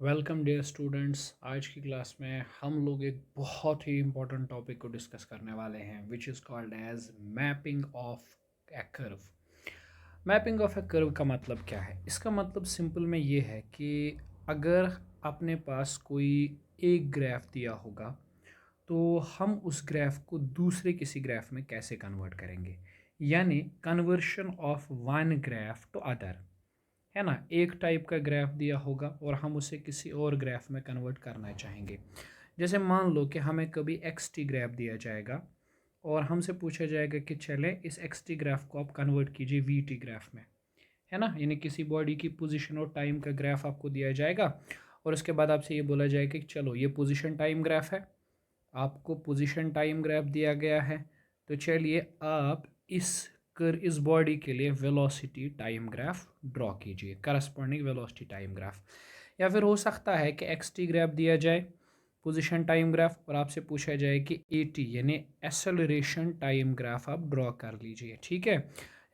Welcome dear students. आज की class में हम लोग एक बहुत ही इम्पोर्टेंट टॉपिक को डिस्कस करने वाले हैं which is called as mapping of a curve. Mapping of a curve का मतलब क्या है? इसका मतलब सिंपल में ये है कि अगर अपने पास कोई एक ग्राफ दिया होगा तो हम उस ग्राफ को दूसरे किसी ग्राफ में कैसे कन्वर्ट करेंगे, यानी conversion of one graph to other, है ना। एक टाइप का ग्राफ दिया होगा और हम उसे किसी और ग्राफ में कन्वर्ट करना चाहेंगे। जैसे मान लो कि हमें कभी एक्स टी ग्राफ दिया जाएगा और हमसे पूछा जाएगा कि चले इस एक्स टी ग्राफ को आप कन्वर्ट कीजिए वी टी ग्राफ में, है ना। यानी किसी बॉडी की पोजीशन और टाइम का ग्राफ आपको दिया जाएगा और उसके बाद आपसे ये बोला जाएगा कि चलो ये पोजीशन टाइम ग्राफ है, आपको पोजीशन टाइम ग्राफ दिया गया है, तो चलिए आप इस बॉडी के लिए वेलोसिटी टाइम ग्राफ ड्रॉ कीजिए, करस्पॉन्डिंग वेलोसिटी टाइम ग्राफ। या फिर हो सकता है कि एक्स टी ग्राफ दिया जाए पोजीशन टाइम ग्राफ और आपसे पूछा जाए कि ए टी यानी एसेलरेशन टाइम ग्राफ आप ड्रॉ कर लीजिए, ठीक है।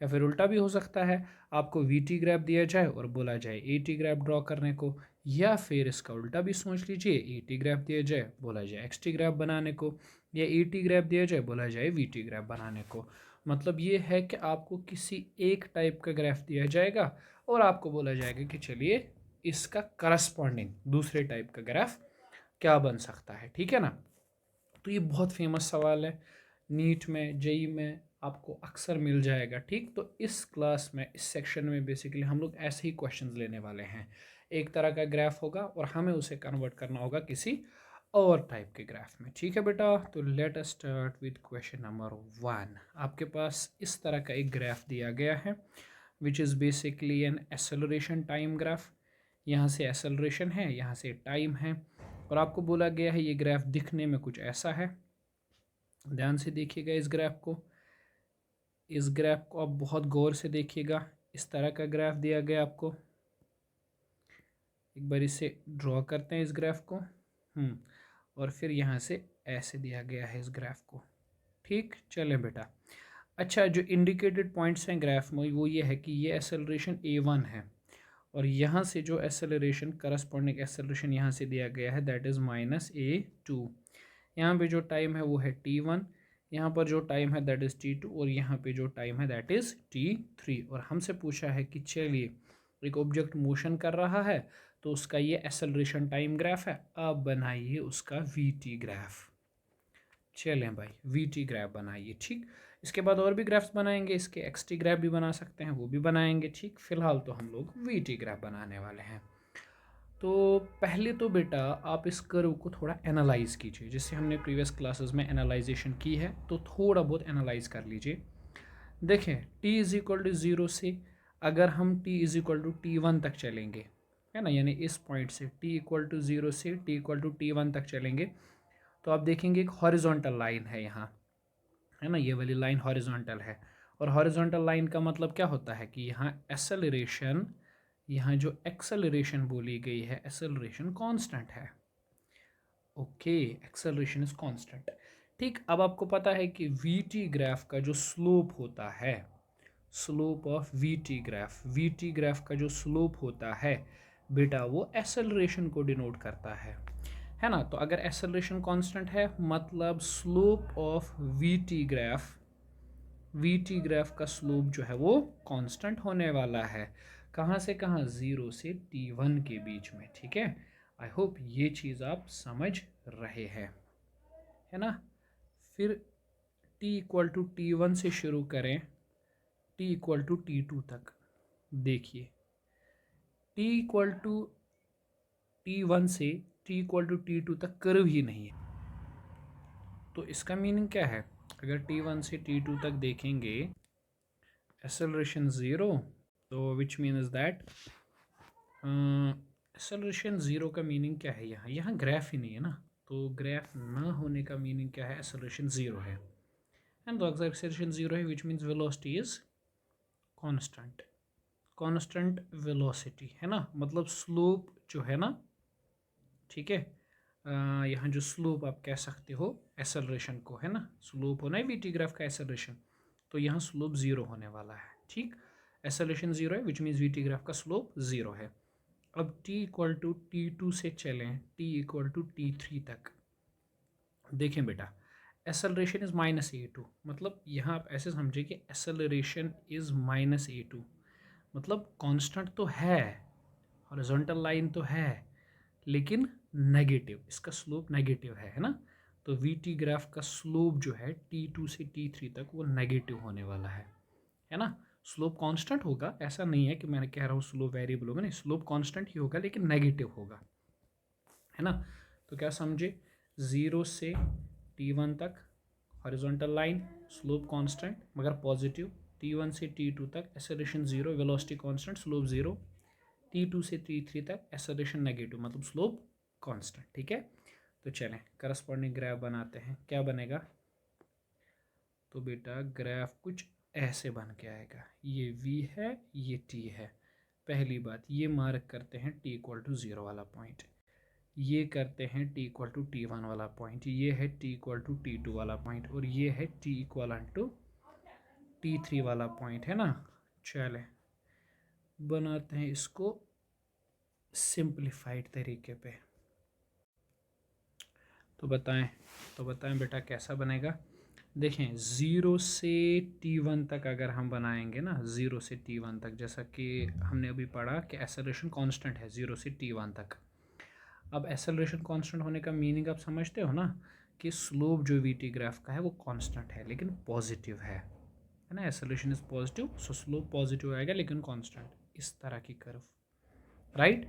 या फिर उल्टा भी हो सकता है, आपको वी टी ग्राफ दिया जाए और बोला जाए ए टी ग्राफ ड्रॉ करने को, या फिर इसका उल्टा भी सोच लीजिए, ए टी ग्राफ दिया जाए बोला जाए एक्स टी ग्राफ बनाने को, या ए टी ग्राफ दिया जाए बोला जाए वी टी ग्राफ बनाने को। मतलब ये है कि आपको किसी एक टाइप का ग्राफ दिया जाएगा और आपको बोला जाएगा कि चलिए इसका करस्पॉन्डिंग दूसरे टाइप का ग्राफ क्या बन सकता है, ठीक है ना। तो ये बहुत फेमस सवाल है, नीट में जेई में आपको अक्सर मिल जाएगा, ठीक। तो इस क्लास में इस सेक्शन में बेसिकली हम लोग ऐसे ही क्वेश्चंस लेने वाले हैं। एक तरह का ग्राफ होगा और हमें उसे कन्वर्ट करना होगा किसी और टाइप के ग्राफ में, ठीक है बेटा। तो let us start with question number 1। आपके पास इस तरह का एक ग्राफ दिया गया है which is basically an acceleration time graph. यहाँ से एक्सेलरेशन है, यहाँ से टाइम है, और आपको बोला गया है ये ग्राफ दिखने में कुछ ऐसा है। ध्यान से देखिएगा इस ग्राफ को, इस ग्राफ को आप बहुत गौर से देखिएगा। इस तरह का ग्राफ दिया गया आपको, एक बार इसे ड्रॉ करते हैं इस ग्राफ को। और फिर यहाँ से ऐसे दिया गया है इस ग्राफ को, ठीक। चलें बेटा, अच्छा जो इंडिकेटेड पॉइंट्स हैं ग्राफ में वो ये है कि ये एक्सेलरेशन a1 है और यहाँ से जो एक्सेलरेशन करस्पॉन्डिंग एक्सेलरेशन यहाँ से दिया गया है दैट इज़ -a2। यहाँ पे जो टाइम है वो है t1, यहाँ पर जो टाइम है दैट इज़ t2 और यहाँ पे जो टाइम है दैट इज़ t3। और हमसे पूछा है कि चलिए एक ऑब्जेक्ट मोशन कर रहा है तो उसका ये एक्सेलरेशन टाइम ग्राफ है, अब बनाइए उसका वी टी ग्राफ। चलें भाई वी टी ग्राफ बनाइए, ठीक। इसके बाद और भी ग्राफ्स बनाएंगे, इसके एक्स टी ग्राफ भी बना सकते हैं, वो भी बनाएंगे, ठीक। फिलहाल तो हम लोग वी टी ग्राफ बनाने वाले हैं। तो पहले तो बेटा आप इस कर्व को थोड़ा एनालाइज कीजिए, जैसे हमने प्रीवियस क्लासेस में एनालाइजेशन की है, तो थोड़ा बहुत एनालाइज कर लीजिए। देखें t is equal to zero से अगर हम t is equal to t1 तक चलेंगे, है ना, यानी इस पॉइंट से t इक्वल टू ज़ीरो से t इक्वल टू t1 तक चलेंगे, तो आप देखेंगे एक हॉरिजॉन्टल लाइन है यहाँ, है ना, ये वाली लाइन हॉरिजॉन्टल है। और हॉरिजॉन्टल लाइन का मतलब क्या होता है कि यहाँ एक्सेलरेशन, यहाँ जो एक्सेलरेशन बोली गई है एक्सेलरेशन कांस्टेंट है। ओके, एक्सेलरेशन इज कांस्टेंट, ठीक। अब आपको पता है कि वी टी ग्राफ का जो स्लोप होता है, slope of we T graph, we T graph का जो स्लोप होता है बेटा वो एक्सेलरेशन को डिनोट करता है ना। तो अगर एक्सेलरेशन कांस्टेंट है मतलब slope of we T graph, we T graph का स्लोप जो है वो कांस्टेंट होने वाला है। कहाँ से कहाँ? ज़ीरो से t1 के बीच में, ठीक है। आई होप ये चीज़ आप समझ रहे हैं, है ना। फिर t इक्वल टू t1 से शुरू करें t इक्वल टू t2 तक। देखिए t इक्वल टू t1 से t इक्वल टू t2 तक कर्व ही नहीं है, तो इसका मीनिंग क्या है? अगर t1 से t2 तक देखेंगे एक्सेलरेशन ज़ीरो, तो विच मीन्स दैट एक्सेलरेशन ज़ीरो का मीनिंग क्या है? यहाँ यहाँ ग्राफ ही नहीं है ना, तो ग्राफ ना होने का मीनिंग क्या है? एक्सेलरेशन ज़ीरो है, एंड तो अगर एक्सेलरेशन ज़ीरो है which means velocity is constant, constant velocity, है ना। मतलब स्लोप जो है ना, ठीक है, यहाँ जो स्लोप आप कह सकते हो एक्सेलरेशन को, है ना, स्लोप होना है वी टी ग्राफ का एक्सेलरेशन, तो यहाँ स्लोप ज़ीरो होने वाला है, ठीक। एक्सेलरेशन ज़ीरो है which means we T graph का स्लोप ज़ीरो है। अब t इक्वल टू T2 से चलें t इक्वल टू T3 तक। देखें बेटा, एसेलरेशन इज़ -a2, मतलब यहाँ आप ऐसे समझे कि एसेलरेशन इज़ -a2, मतलब कांस्टेंट तो है, हॉरिजॉन्टल लाइन तो है, लेकिन नेगेटिव, इसका स्लोप नेगेटिव है ना। तो वी टी ग्राफ का स्लोप जो है T2 से T3 तक वो नेगेटिव होने वाला है ना। स्लोप कांस्टेंट होगा, ऐसा नहीं है कि मैंने कह रहा हूँ स्लोप वेरिएबल होगा, नहीं, स्लोप कांस्टेंट ही होगा लेकिन नेगेटिव होगा, है ना। तो क्या समझे, 0 से T1 तक हॉरिजॉन्टल लाइन, स्लोप कांस्टेंट मगर पॉजिटिव, T1 से T2 तक acceleration 0, velocity constant, slope 0, T2 से T3 तक एक्सेलरेशन नेगेटिव, मतलब स्लोप कांस्टेंट। ठीक है, तो चलें करस्पॉन्डिंग ग्राफ बनाते हैं। क्या बनेगा, तो बेटा ग्राफ कुछ ऐसे बन के आएगा, ये V है, ये T है। पहली बात, ये मार्क करते हैं T इक्वल टू 0 वाला पॉइंट, ये करते हैं T इक्वल टू T1 वाला पॉइंट, ये है T इक्वल टू T2 वाला पॉइंट, और ये है T इक्वल टू T3 वाला पॉइंट, है ना। चले बनाते हैं इसको सिंप्लीफाइड तरीके पे। तो बताएं बेटा कैसा बनेगा। देखें, 0 से T1 तक अगर हम बनाएंगे ना, 0 से T1 तक, जैसा कि हमने अभी पढ़ा कि एक्सेलरेशन कांस्टेंट है 0 से T1 तक। अब एक्सेलरेशन कांस्टेंट होने का मीनिंग आप समझते हो ना, कि स्लोप जो वी टी ग्राफ का है वो कांस्टेंट है लेकिन पॉजिटिव है ना। Acceleration is positive, so slope positive आएगा लेकिन कांस्टेंट, इस तरह की कर्व, राइट।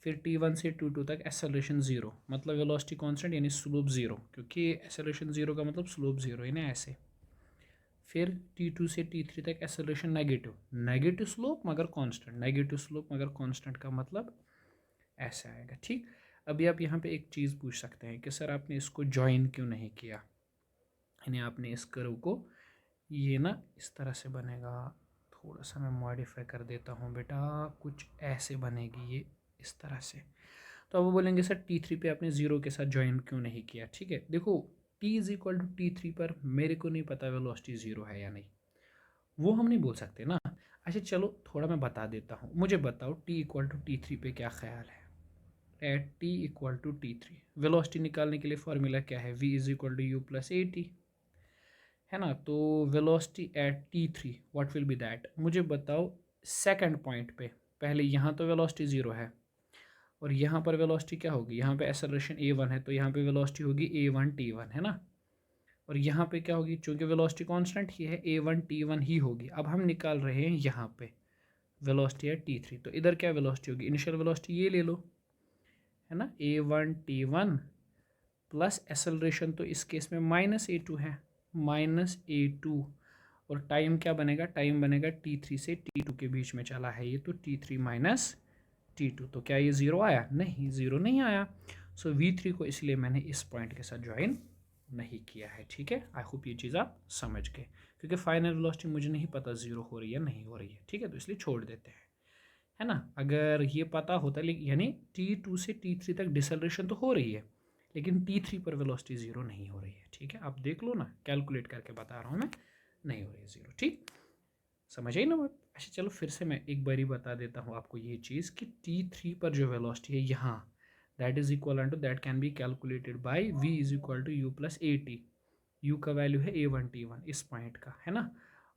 फिर T1 से T2 तक एक्सेलरेशन 0, मतलब वेलोसिटी कांस्टेंट यानी स्लोप 0, क्योंकि एक्सेलरेशन 0 का मतलब स्लोप 0 है ना, ऐसे। फिर T2 से T3 तक एक्सेलरेशन नेगेटिव, नेगेटिव स्लोप मगर कांस्टेंट, नेगेटिव स्लोप मगर कांस्टेंट का मतलब ऐसे आएगा। ठीक, अभी आप यहाँ पे एक चीज़ पूछ सकते हैं कि सर आपने इसको ज्वाइन क्यों नहीं किया, यानी आपने इस कर्व को, ये ना इस तरह से बनेगा, थोड़ा सा मैं मॉडिफाई कर देता हूँ बेटा, कुछ ऐसे बनेगी ये इस तरह से। तो अब वो बोलेंगे सर T3 पे आपने 0 के साथ ज्वाइन क्यों नहीं किया। ठीक है, देखो T is equal to T3 पर मेरे को नहीं पता वेलोसिटी 0 है या नहीं, वो हम नहीं बोल सकते ना। अच्छा चलो थोड़ा मैं बता देता हूँ, मुझे बताओ T इक्वल टू T3 पे क्या ख्याल है। At T equal to T3 velocity निकालने के लिए फॉर्मूला क्या है, V is equal to u plus a t, है ना। तो velocity at T3 what will be that, मुझे बताओ सेकंड पॉइंट पे। पहले यहाँ तो वेलोसिटी 0 है और यहाँ पर वेलोसिटी क्या होगी, यहाँ पे एक्सेलरेशन a1 है तो यहाँ पे वेलोसिटी होगी a1 t1, है ना। और यहाँ पे क्या होगी, चूंकि वेलोसिटी कांस्टेंट ही है a1 t1 ही होगी। अब हम निकाल रहे हैं यहाँ पे वेलोसिटी है T3, तो इधर क्या वेलोसिटी होगी, इनिशियल वेलोसिटी ये ले लो, है ना, a1 t1 प्लस एक्सेलरेशन तो इस केस में -a2 है, -a2, और टाइम क्या बनेगा, टाइम बनेगा T3 से T2 के बीच में चला है ये, तो T3 माइनस T2, तो क्या ये 0 आया, नहीं 0 नहीं आया। सो V3 को इसलिए मैंने इस पॉइंट के साथ ज्वाइन नहीं किया है। ठीक है, आई होप ये चीज़ आप समझ गए, क्योंकि फाइनल वेलोसिटी मुझे नहीं पता 0 हो रही है नहीं हो रही है। ठीक है, तो इसलिए छोड़ देते हैं, है ना। अगर ये पता होता, लेकिन यानी T2 से T3 तक डिसलेरेशन तो हो रही है लेकिन T3 पर वेलोसिटी 0 नहीं हो रही है। ठीक है, आप देख लो ना, कैलकुलेट करके बता रहा हूँ मैं, नहीं हो रही है 0। ठीक, समझ आई ना बात। अच्छा चलो फिर से मैं एक बारी बता देता हूँ आपको ये चीज़ कि T3 पर जो वेलोसिटी है यहाँ, that is equal to, that can be calculated by V is equal to u plus a t. U का वैल्यू है a1 t1 इस पॉइंट का, है ना,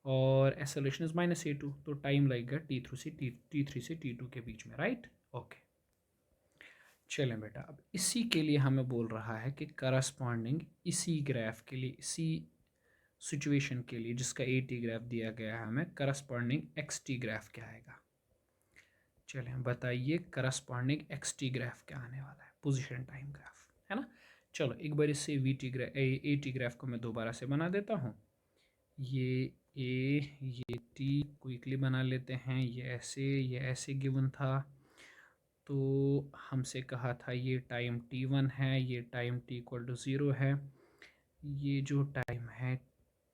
और एक्सेलरेशन इज -a2, तो टाइम लगेगा T3 से T2 के बीच में, राइट। ओके, चलें बेटा, अब इसी के लिए हमें बोल रहा है कि करस्पॉन्डिंग इसी ग्राफ के लिए, इसी सिचुएशन के लिए जिसका ए टी ग्राफ दिया गया है हमें, करस्पॉन्डिंग एक्स टी ग्राफ क्या आएगा। चलें बताइए, करस्पॉन्डिंग एक्स टी ग्राफ क्या आने वाला है, पोजीशन टाइम ग्राफ, है ना। चलो एक बार इससे we T graph, A T graph को मैं दोबारा से बना देता हूँ। ये ए, ये टी क्विकली बना लेते हैं, ये ऐसे गिवन था, तो हमसे कहा था ये टाइम T1 है, ये टाइम T इक्वल टू 0 है, ये जो टाइम है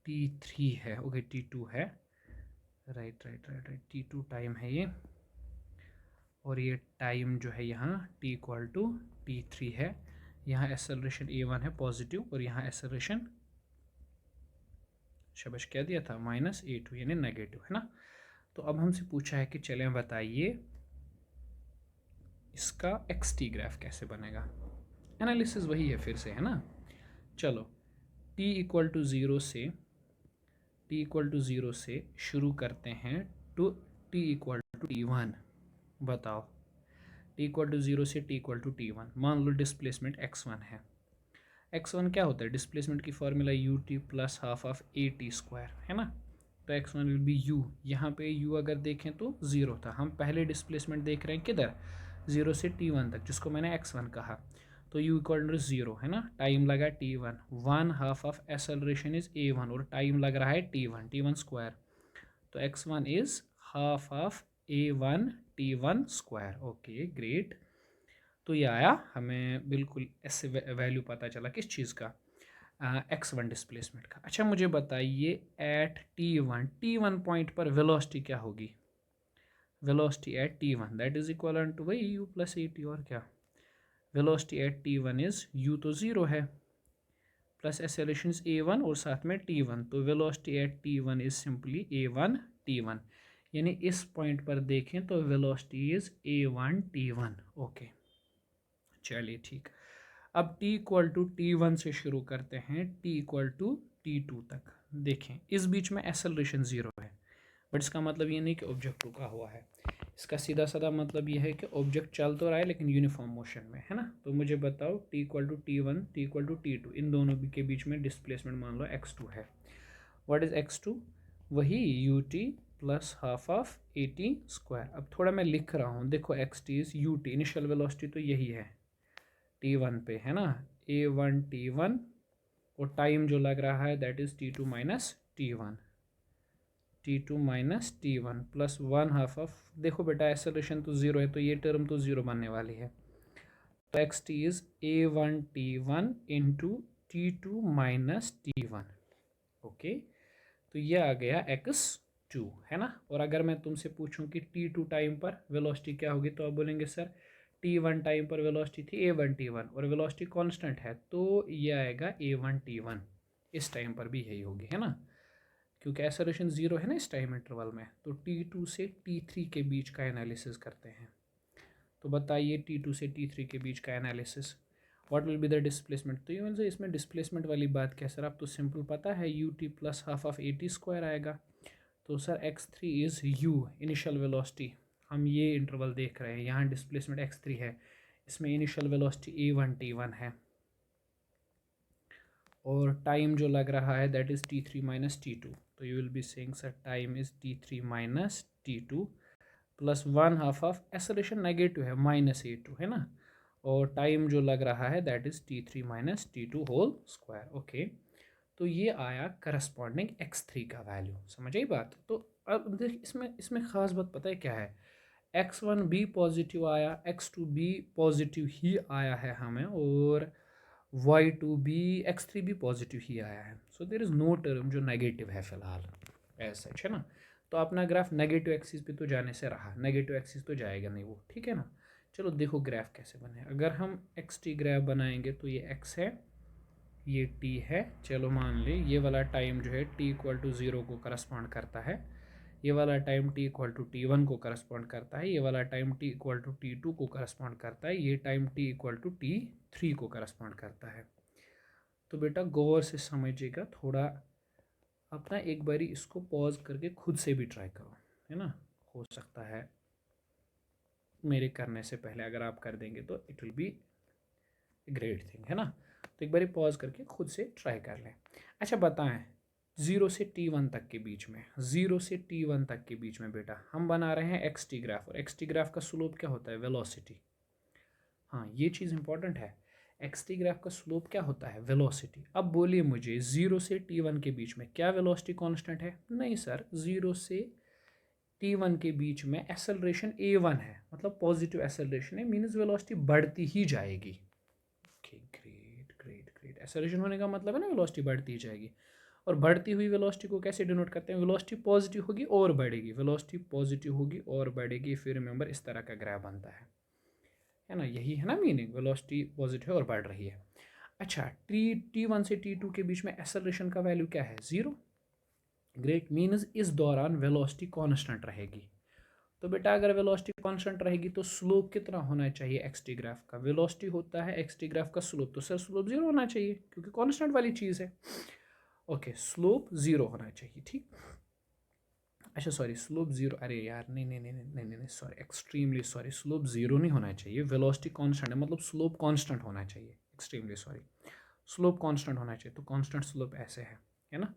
T3 है, ओके T2 है, right right right right, T2 time है ये, और ये टाइम जो है यहाँ T इक्वल टू T3 है। यहाँ एक्सेलरेशन a1 है पॉजिटिव, और यहाँ एक्सेलरेशन शबश क्या दिया था, -a2 यानी नेगेटिव, है ना। तो अब हमसे पूछा है कि चलें बताइए इसका एक्स टी ग्राफ कैसे बनेगा। एनालिसिस वही है फिर से, है ना। चलो t इक्वल टू ज़ीरो से शुरू करते हैं to t equal to t1। बताओ t इक्वल टू ज़ीरो से t इक्वल टू t1, मान लो डिस्प्लेसमेंट x1 है। x1 क्या होता है, डिस्प्लेसमेंट की formula ut plus half of at square, है ना। तो x1 विल बी u, यहाँ पे u अगर देखें तो ज़ीरो था, हम पहले डिस्प्लेसमेंट देख रहे हैं किधर, ज़ीरो से t1 तक, जिसको मैंने x1 कहा। तो u इक्वल टू ज़ीरो, है ना, टाइम लगा t1, one half of acceleration is a1 और टाइम लग रहा है t1 स्क्वायर। तो x1 is half of a1 t1 square. Okay great. तो ये आया हमें बिल्कुल ऐसे वैल्यू पता चला किस चीज़ का, x1 डिस्प्लेसमेंट का। अच्छा मुझे बताइए एट t1 पॉइंट पर वेलोसिटी क्या होगी। Velocity at t1 that is equal to वही u प्लस at, और क्या। Velocity at t1 is u तो ज़ीरो है, प्लस एक्सेलरेशन इज a1 और साथ में t1, तो velocity at t1 is simply a1 t1। यानी इस पॉइंट पर देखें तो velocity is a1 t1। Okay चलिए ठीक। अब t इक्वल टू t1 से शुरू करते हैं t इक्वल टू t2 तक। देखें इस बीच में एक्सेलरेशन ज़ीरो है, बट इसका मतलब ये नहीं कि ऑब्जेक्ट रुका हुआ है। इसका सीधा साधा मतलब ये है कि ऑब्जेक्ट चल तो रहा है लेकिन यूनिफॉर्म मोशन में, है ना। तो मुझे बताओ t equal to t1 t equal to t2, इन दोनों के बीच में डिस्प्लेसमेंट मान लो x2 है। व्हाट इज x2, वही ut plus half of at square. अब थोड़ा मैं लिख रहा हूँ, देखो xt is ut, initial velocity तो यही है t1 पे, है ना, a1 t1, और टाइम जो लग रहा है that is t2 minus t1 plus one half of, देखो बेटा एक्सेलरेशन तो ज़ीरो है तो ये टर्म तो ज़ीरो बनने वाली है। तो x T is a1 t1 into t2 minus t1। Okay तो ये आ गया x2, है ना। और अगर मैं तुमसे पूछूं कि t2 टाइम पर वेलोसिटी क्या होगी, तो आप बोलेंगे सर t1 टाइम पर वेलोसिटी थी a1 t1 और वेलोसिटी कांस्टेंट है, तो ये आएगा a1 t1। इस टाइम पर भी यही होगी, है ना, क्योंकि एक्सेलरेशन ज़ीरो है ना इस टाइम इंटरवल में। तो t2 से t3 के बीच का एनालिसिस करते हैं। तो बताइए t2 से t3 के बीच का analysis, what will be the displacement. तो ये मतलब इसमें डिस्प्लेसमेंट वाली बात क्या सर, आप तो सिंपल पता है ut plus half of at square आएगा। तो sir x3 is u, initial velocity, हम ये इंटरवल देख रहे हैं, यहाँ डिस्प्लेसमेंट x3 है, इसमें इनिशियल वेलोसिटी a1 t1 है, और टाइम जो लग रहा है that is t3 minus t2। तो you will be saying sir time is t3 minus t2 plus one half of acceleration negative है माइनस a2, है ना, और टाइम जो लग रहा है that is t3 minus t2 whole square. Okay तो ये आया करस्पॉन्डिंग x3 का वैल्यू, समझ आई बात। तो अब देख इसमें ख़ास बात पता है क्या है, x1 भी पॉजिटिव आया, x2 भी पॉजिटिव ही आया है हमें, और y2 भी, x3 भी पॉजिटिव ही आया है। So there is no term जो नेगेटिव है फिलहाल एज सच, है ना। तो अपना ग्राफ नेगेटिव एक्सिस पे तो जाने से रहा, नेगेटिव एक्सिस तो जाएगा नहीं वो, ठीक है ना। चलो देखो ग्राफ कैसे बने, अगर हम एक्स टी ग्राफ बनाएंगे तो ये x है, ये t है। चलो मान ले ये वाला टाइम जो है t इक्वल टू ज़ीरो को करस्पॉन्ड करता है, ये वाला time t equal to t1 को करस्पॉन्ड करता है, ये वाला time t equal to t2 को करस्पॉन्ड करता है, ये time t equal to t3 को करस्पॉन्ड करता है। तो बेटा गौर से समझिएगा थोड़ा, अपना एक बारी इसको पॉज करके खुद से भी ट्राई करो, है ना, हो सकता है मेरे करने से पहले अगर आप कर देंगे तो it will be great thing, है ना। तो एक बारी पॉज करके खुद से ट्राई कर लें। अच्छा बताएं, ज़ीरो से t1 तक के बीच में, ज़ीरो से t1 तक के बीच में बेटा हम बना रहे हैं एक्स टी ग्राफ, और एक्स टी ग्राफ का स्लोप क्या होता है, वेलोसिटी। हाँ ये चीज़ इंपॉर्टेंट है, एक्स टी ग्राफ का स्लोप क्या होता है, वेलोसिटी। अब बोलिए मुझे ज़ीरो से t1 के बीच में क्या वेलोसिटी कांस्टेंट है, नहीं सर, ज़ीरो से t1 के बीच में एक्सेलरेशन a1 है, मतलब पॉजिटिव एक्सेलरेशन है, मीन्स वेलोसिटी बढ़ती ही जाएगी। Okay great great great, acceleration होने का मतलब है ना वेलोसिटी बढ़ती ही जाएगी, और बढ़ती हुई वेलोसिटी को कैसे डिनोट करते हैं, वेलोसिटी पॉजिटिव होगी और बढ़ेगी, वेलोसिटी पॉजिटिव होगी और बढ़ेगी, फिर रिमेंबर इस तरह का ग्राफ बनता है ना, यही है ना मीनिंग, वेलोसिटी पॉजिटिव और बढ़ रही है। अच्छा t1 से t2 के बीच में एक्सेलरेशन का वैल्यू क्या है, ज़ीरो। ग्रेट, मीन्स इस दौरान वेलोसिटी कांस्टेंट रहेगी। तो बेटा अगर वेलोसिटी कांस्टेंट रहेगी तो स्लोप कितना होना चाहिए एक्स टी ग्राफ का? वेलोसिटी होता है एक्स टी ग्राफ का स्लोप, तो सर स्लोप जीरो होना चाहिए क्योंकि कांस्टेंट वाली चीज़ है। ओके, स्लोप जीरो होना चाहिए, ठीक। अच्छा सॉरी, स्लोप जीरो, अरे यार नहीं नहीं नहीं नहीं नहीं नहीं sorry, extremely sorry, slope zero नहीं होना चाहिए, वेलोसिटी कांस्टेंट है, मतलब स्लोप कांस्टेंट होना चाहिए, एक्सट्रीमली सॉरी, स्लोप कांस्टेंट होना चाहिए, तो कांस्टेंट स्लोप ऐसे है ना।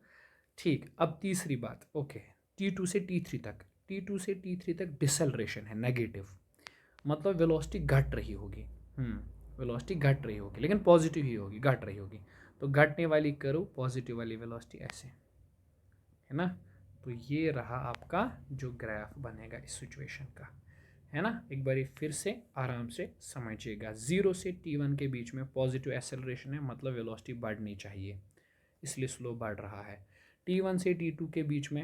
ठीक, अब तीसरी बात, ओके, T2 से T3 तक, T2 से T3 तक डिसेलरेशन है नेगेटिव, मतलब वेलोसिटी घट रही होगी, वेलोसिटी घट रही होगी लेकिन पॉजिटिव ही होगी, घट रही होगी, तो घटने वाली करो पॉजिटिव वाली वेलोसिटी ऐसे, है ना। तो ये रहा आपका जो ग्राफ बनेगा इस सिचुएशन का, है ना। एक बार फिर से आराम से समझिएगा, 0 से T1 के बीच में पॉजिटिव एक्सेलरेशन है, मतलब वेलोसिटी बढ़नी चाहिए, इसलिए स्लो बढ़ रहा है। T1 से T2 के बीच में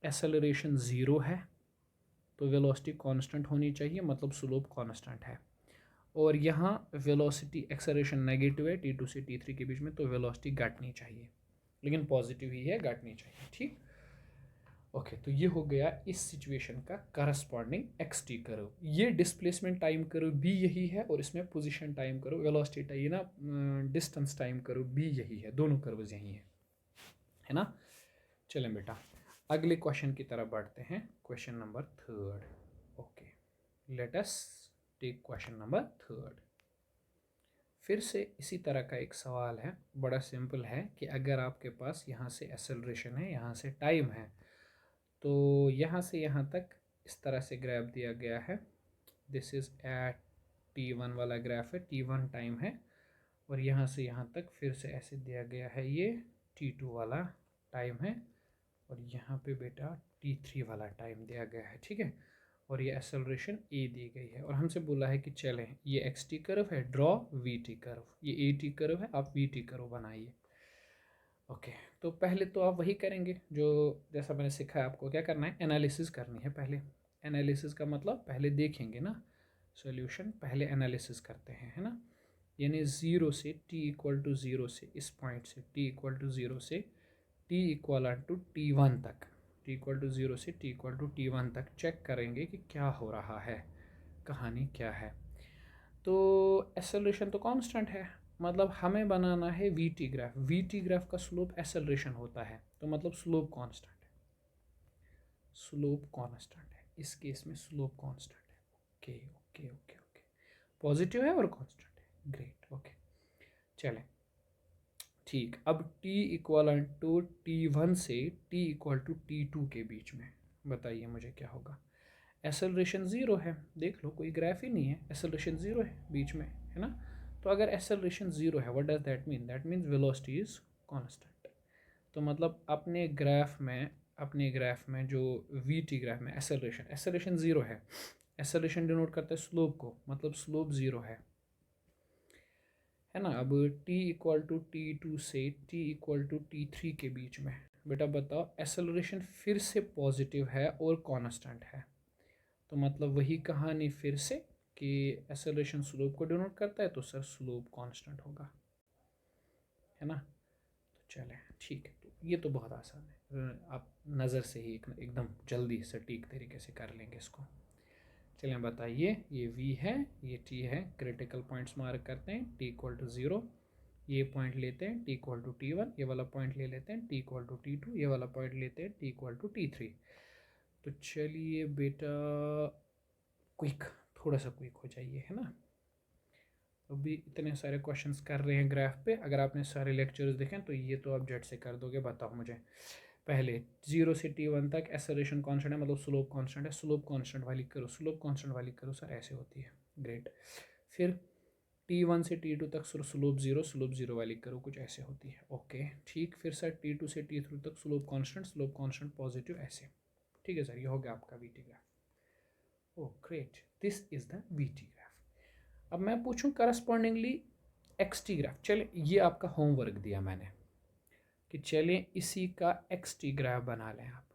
एक्सेलरेशन 0 है, तो वेलोसिटी कांस्टेंट होनी चाहिए, मतलब स्लोप कांस्टेंट है। और यहाँ वेलोसिटी एक्सेलरेशन नेगेटिव है T2 से T3 के बीच में, तो वेलोसिटी घटनी चाहिए, लेकिन पॉजिटिव ही है, घटनी चाहिए, ठीक। ओके, तो ये हो गया इस सिचुएशन का करस्पॉन्डिंग एक्स टी कर्व। ये डिस्प्लेसमेंट टाइम कर्व भी यही है, और इसमें position time curve, velocity time ना, डिस्टेंस टाइम कर्व भी यही है, दोनों कर्व्स यही है ना। चलें बेटा अगले क्वेश्चन की तरफ बढ़ते हैं, question number 3। Okay, let us take question number 3। फिर से इसी तरह का एक सवाल है, बड़ा सिंपल है कि अगर आपके पास यहाँ से एक्सेलरेशन है, यहाँ से टाइम है, तो यहाँ से यहाँ तक इस तरह से ग्राफ दिया गया है, दिस इज़ एट T1 वाला ग्राफ है, T1 टाइम है, और यहाँ से यहाँ तक फिर से ऐसे दिया गया है, ये T2 वाला टाइम है, और यहाँ पे बेटा T3 वाला टाइम दिया गया है, ठीक है। और ये एक्सेलरेशन ए दी गई है, और हमसे बोला है कि चलें ये एक्स टी कर्व है, ड्रॉ वी टी कर्व, ये ए टी कर्व है, आप वी टी कर्व बनाइए। ओके, तो पहले तो आप वही करेंगे जो जैसा मैंने सिखाया, आपको क्या करना है, एनालिसिस करनी है पहले। एनालिसिस का मतलब पहले देखेंगे ना सॉल्यूशन, पहले एनालिसिस करते हैं, है ना। यानी ज़ीरो से t इक्वल टू ज़ीरो से, इस पॉइंट से t इक्वल टू ज़ीरो से t इक्वल टू T1 तक, t इक्वल टू ज़ीरो से t इक्वल टू T1 तक चेक करेंगे कि क्या हो रहा है, कहानी क्या है। तो एक्सेलरेशन तो कांस्टेंट है, मतलब हमें बनाना है we T graph, we T graph का स्लोप एक्सेलरेशन होता है, तो मतलब स्लोप कांस्टेंट है, स्लोप कांस्टेंट है, इस केस में स्लोप कांस्टेंट है। Okay okay okay okay, positive है और कांस्टेंट है, ग्रेट। ओके चलें, ठीक, अब t इक्वल टू T1 से t इक्वल टू T2 के बीच में बताइए मुझे क्या होगा। एक्सेलरेशन ज़ीरो है, देख लो कोई ग्राफ ही नहीं है, एक्सेलरेशन ज़ीरो है बीच में, है ना। तो अगर एक्सेलरेशन ज़ीरो है, what does that mean, that means velocity is constant. तो मतलब अपने ग्राफ में जो वी टी ग्राफ में एक्सेलरेशन ज़ीरो है, एक्सेलरेशन डिनोट करता है स्लोप को, मतलब स्लोप ज़ीरो है ना। अब t इक्वल टू T2 से t इक्वल टू T3 के बीच में बेटा बताओ, एक्सेलरेशन फिर से पॉजिटिव है और कांस्टेंट है, तो मतलब वही कहानी फिर से कि एक्सेलरेशन स्लोप को डिनोट करता है, तो सर स्लोप कांस्टेंट होगा, है ना। तो चलें ठीक है, तो ये तो बहुत आसान है, आप नज़र से ही एकदम जल्दी सटीक तरीके से कर लेंगे इसको। चलें बताइए, ये V है, ये T है, क्रिटिकल पॉइंट्स मार्क करते हैं, T इक्वल टू ज़ीरो, ये पॉइंट लेते हैं T इक्वल टू T1, ये वाला पॉइंट ले लेते हैं T इक्वल टू T2, ये वाला पॉइंट लेते हैं T इक्वल टू T3। तो चलिए बेटा क्विक, थोड़ा सा क्विक हो जाइए, है ना। अभी इतने सारे क्वेश्चंस कर रहे हैं ग्राफ पे, अगर आपने सारे लेक्चर्स देखें तो ये तो आप झट से कर दोगे। बताओ मुझे पहले, 0 से T1 तक एक्सेलरेशन कांस्टेंट है, मतलब स्लोप कांस्टेंट है, स्लोप कांस्टेंट वाली करो, स्लोप कांस्टेंट वाली करो सर, ऐसे होती है, ग्रेट। फिर T1 से T2 तक स्लोप ज़ीरो वाली करो, कुछ ऐसे होती है, ओके ठीक। फिर सर T2 से T3 तक स्लोप कांस्टेंट पॉजिटिव, ऐसे, ठीक है सर, ये हो गया आपका we T graph. Oh great, this is the we T graph. अब मैं पूछूं करस्पॉन्डिंगली एक्स टी ग्राफ, चले ये आपका होमवर्क दिया मैंने कि चलें इसी का एक्स टी ग्राफ बना लें, आप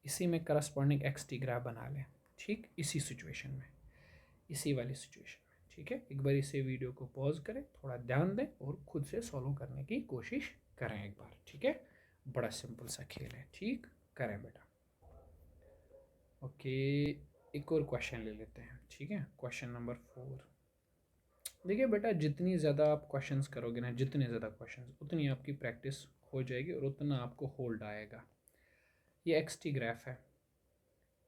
इसी में करस्पॉन्डिंग एक्स टी ग्राफ बना लें, ठीक, इसी सिचुएशन में, इसी वाली सिचुएशन में, ठीक है। एक बार इसे वीडियो को पॉज करें, थोड़ा ध्यान दें और खुद से सॉल्व करने की कोशिश करें एक बार, ठीक है। बड़ा सिंपल सा खेल है, ठीक, करें बेटा। ओके, एक और क्वेश्चन ले लेते हैं, ठीक है। Question number 4। देखिए बेटा, जितनी ज़्यादा आप क्वेश्चंस करोगे ना, जितने ज़्यादा क्वेश्चंस, उतनी आपकी प्रैक्टिस हो जाएगी और उतना आपको होल्ड आएगा। ये एक्स टी ग्राफ है।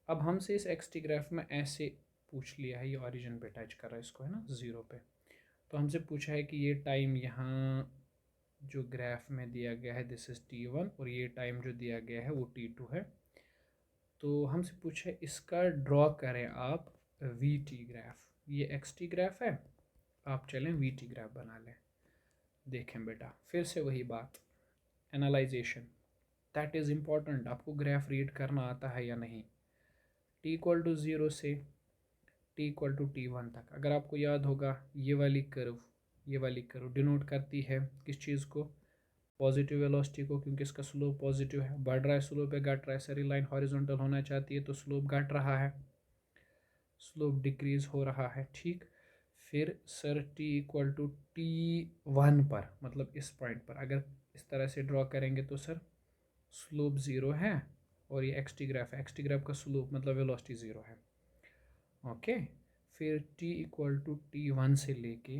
अब हमसे इस एक्स टी ग्राफ में ऐसे पूछ लिया है, ये ओरिजिन पे टच कर रहा है इसको, है ना, ज़ीरो पे। तो हमसे पूछा है कि ये टाइम यहाँ जो ग्राफ में दिया गया है दिस इज़ t1, और ये टाइम जो दिया गया है वो t2 है। तो हमसे पूछा है इसका ड्रॉ करें आप वी टी ग्राफ। ये एक्स टी ग्राफ है, आप चलें वी टी ग्राफ बना लें। देखें बेटा, फिर से वही बात, एनालाइजेशन दैट इज़ इम्पॉर्टेंट। आपको ग्राफ रीड करना आता है या नहीं। t इक्वल टू ज़ीरो से t इक्वल टू t1 तक, अगर आपको याद होगा, ये वाली कर्व डिनोट करती है किस चीज़ को, पॉजिटिव वेलोसिटी को, क्योंकि इसका स्लोप पॉजिटिव है। बढ़ रहा है स्लोप है, घट रहा है। सारी लाइन हॉरिजॉन्टल होना चाहती है तो स्लोप घट रहा है, स्लोप डिक्रीज हो रहा है, ठीक। फिर sir t equal to t1 पर, मतलब इस पॉइंट पर अगर इस तरह से ड्रॉ करेंगे तो सर स्लोप ज़ीरो है, और ये एक्स टी ग्राफ है, एक्स टी ग्राफ का स्लोप मतलब वेलोसिटी ज़ीरो है। ओके, फिर t इक्वल टू t1 से लेके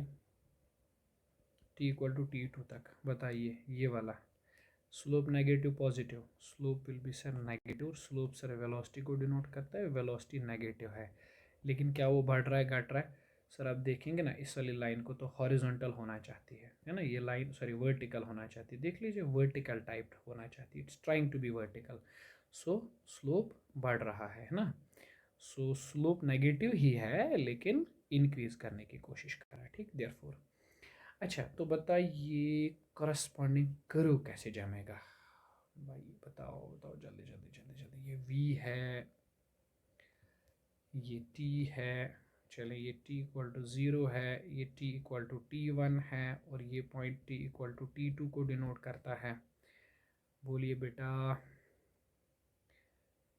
t इक्वल टू t2 तक, बताइए ये वाला slope negative positive, slope will be sir negative. Slope sir velocity को डिनोट करता है, वेलोसिटी नेगेटिव है। लेकिन क्या वो बढ़ रहा है घट रहा है? सर आप देखेंगे ना, इस वाली लाइन को तो हॉरिजॉन्टल होना चाहती है ना, ये लाइन सॉरी वर्टिकल होना चाहती है। देख लीजिए, वर्टिकल टाइप होना चाहती है, it's trying to be vertical. So slope बढ़ रहा है ना। सो स्लोप नेगेटिव ही है लेकिन इंक्रीज करने की कोशिश कर रहा है, ठीक। देयरफॉर अच्छा, तो बताइए करस्पॉन्डिंग कर्व कैसे जमेगा? भाई बताओ बताओ, जल्दी जल्दी जल्दी जल्दी। ये v है, ये t है, चले ये t इक्वल टू ज़ीरो है, ये t इक्वल टू t1 है, और ये point t equal to t2 को डिनोट करता है। बोलिए बेटा,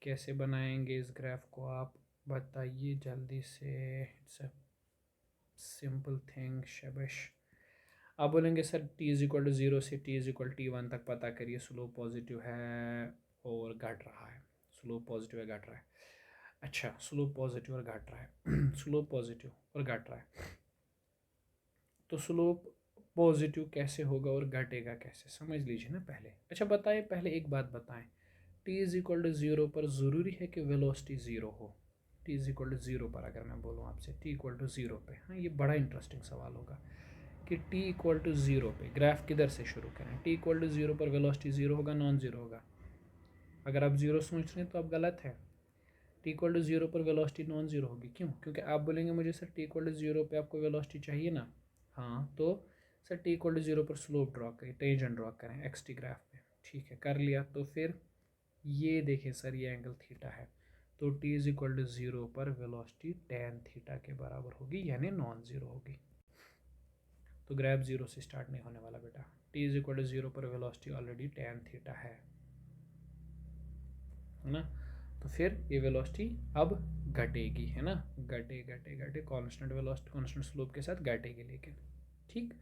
कैसे बनाएंगे इस ग्राफ को, आप बताइए जल्दी से। इट्स अ सिंपल थिंग, शबश। आप बोलेंगे sir t is equal to zero से t इज इक्वल t1 तक पता करिए, स्लोप पॉजिटिव है और घट रहा है, स्लोप पॉजिटिव है घट रहा है। अच्छा, स्लोप पॉजिटिव और घट रहा है स्लोप पॉजिटिव और घट रहा है, तो स्लोप पॉजिटिव कैसे होगा और घटेगा कैसे, समझ लीजिए ना पहले। अच्छा बताएं, पहले एक बात बताएं, t is equal to zero पर ज़रूरी है कि वेलोसिटी ज़ीरो हो? t is equal to zero पर अगर मैं बोलूँ आपसे t इक्वल टू ज़ीरो पे, हाँ ये बड़ा इंटरेस्टिंग सवाल होगा कि t इक्वल टू ज़ीरो पे ग्राफ किधर से शुरू करें। t इक्वल टू ज़ीरो पर वेलोसिटी ज़ीरो होगा, नॉन ज़ीरो होगा? अगर आप ज़ीरो सोच रहे हैं तो आप गलत है। t इक्वल टू ज़ीरो पर वेलोसिटी नॉन ज़ीरो होगी, क्यों? क्योंकि आप बोलेंगे मुझे sir t equal to zero पे आपको वेलोसिटी चाहिए ना। हाँ, तो sir t equal to zero पर स्लोप ड्रॉ करें, टेंजेंट ड्रॉ करें एक्स टी ग्राफ पे, ठीक है, कर लिया। तो फिर ये देखें सर, ये एंगल थीटा है, तो t is equal to zero पर वेलोसिटी tan थीटा के बराबर होगी, यानी नॉन ज़ीरो होगी। तो ग्राफ ज़ीरो से स्टार्ट नहीं होने वाला बेटा। t is equal to zero पर वेलोसिटी ऑलरेडी tan थीटा है ना। तो फिर ये वेलोसिटी अब घटेगी, है ना, घटे घटे घटे, कांस्टेंट वेलोसिटी कांस्टेंट स्लोप के साथ घटेगी, लेकिन ठीक।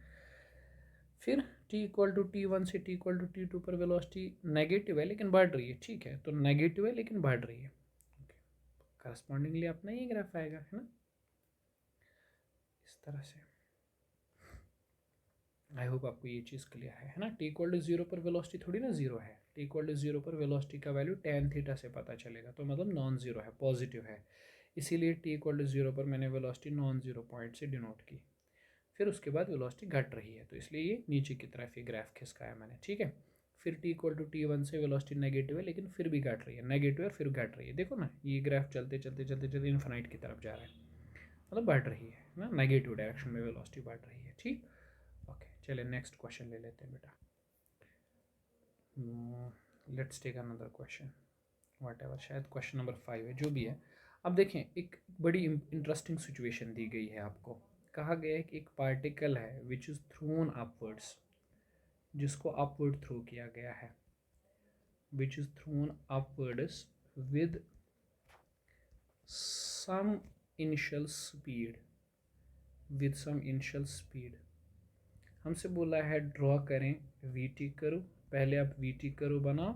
फिर t इक्वल टू t1 से t इक्वल टू t2 पर वेलोसिटी नेगेटिव है लेकिन बढ़ रही है, ठीक है, तो नेगेटिव है लेकिन बढ़ रही है। करस्पॉन्डिंगली अपना ये ग्राफ आएगा, है ना, इस तरह से। आई होप आपको ये चीज़ क्लियर है ना। टी इक्वल टू ज़ीरो पर वेलोसिटी थोड़ी ना ज़ीरो है, टी इक्वल टू ज़ीरो पर वेलोसिटी का वैल्यू tan थीटा से पता चलेगा, तो मतलब नॉन ज़ीरो है, पॉजिटिव है। इसीलिए टी इक्वल टू ज़ीरो पर मैंने वेलोसिटी नॉन ज़ीरो पॉइंट से डिनोट की। फिर उसके बाद वेलोसिटी घट रही है, तो इसलिए ये नीचे की तरफ ये ग्राफ खिसकाया मैंने, ठीक है। फिर टी इक्वल टू t1 से वेलोसिटी नेगेटिव है लेकिन फिर भी घट रही है, नेगेटिव है फिर घट रही है। देखो ना, ये ग्राफ चलते चलते चलते चलते इन्फिनाइट की तरफ जा रहा है, मतलब बढ़ रही है ना, नेगेटिव डायरेक्शन में वेलोसिटी बढ़ रही है, ठीक। ओके, चलिए नेक्स्ट क्वेश्चन ले लेते हैं बेटा। Let's take another question, whatever, शायद क्वेश्चन नंबर 5 है, जो भी है। अब देखें, एक बड़ी इंटरेस्टिंग सिचुएशन दी गई है आपको। कहा गया है कि एक पार्टिकल है विच इज़ थ्रोन अपवर्ड्स, जिसको अपवर्ड थ्रो किया गया है, which is thrown upwards with some initial speed, with some initial speed. हमसे बोला है ड्रॉ करें वी टी कर्व, पहले आप वी टी कर्व बनाओ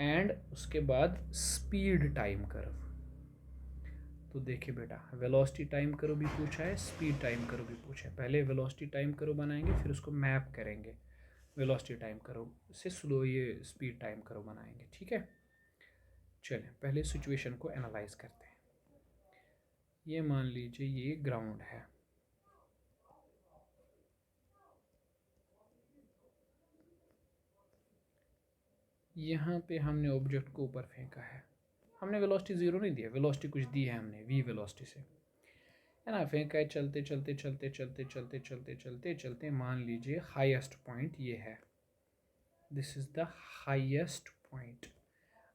एंड उसके बाद स्पीड टाइम कर्व, तो देखिए बेटा, वेलोसिटी टाइम करो भी पूछा है, स्पीड टाइम करो भी पूछा है। पहले वेलोसिटी टाइम करो बनाएंगे, फिर उसको मैप करेंगे वेलोसिटी टाइम करो से स्लो ये स्पीड टाइम करो बनाएंगे, ठीक है। चलें पहले सिचुएशन को एनालाइज करते हैं। ये मान लीजिए ये ग्राउंड है, यहाँ पे हमने ऑब्जेक्ट को ऊपर फेंका है, हमने वेलोसिटी ज़ीरो नहीं दिया, वेलोसिटी कुछ दी है हमने v वेलोसिटी से, है ना। फेंका है, चलते चलते चलते चलते चलते चलते चलते चलते मान लीजिए हाईएस्ट पॉइंट ये है, this is the highest point.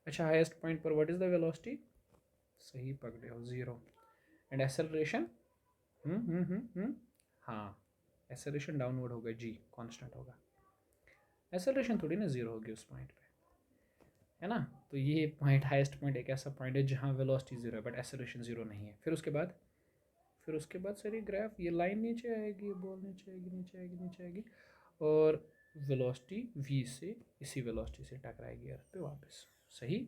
अच्छा, हाईएस्ट पॉइंट पर व्हाट इज़ द वेलोसिटी, सही पकड़े हो, ज़ीरो। एंड एक्सेलरेशन, हाँ, एक्सेलरेशन डाउनवर्ड होगा, जी कांस्टेंट होगा, एक्सेलरेशन थोड़ी ना ज़ीरो होगी उस पॉइंट पे, है ना। तो ये पॉइंट, हाईएस्ट पॉइंट एक ऐसा पॉइंट है जहाँ वेलोसिटी ज़ीरो है बट एक्सेलरेशन ज़ीरो नहीं है। फिर उसके बाद सर ये ग्राफ, ये लाइन नीचे आएगी, बॉल नीचे आएगी, नीचे आएगी, नीचे आएगी, और वेलोसिटी v से इसी वेलोसिटी से टकराएगी अर्थ पे वापस, सही।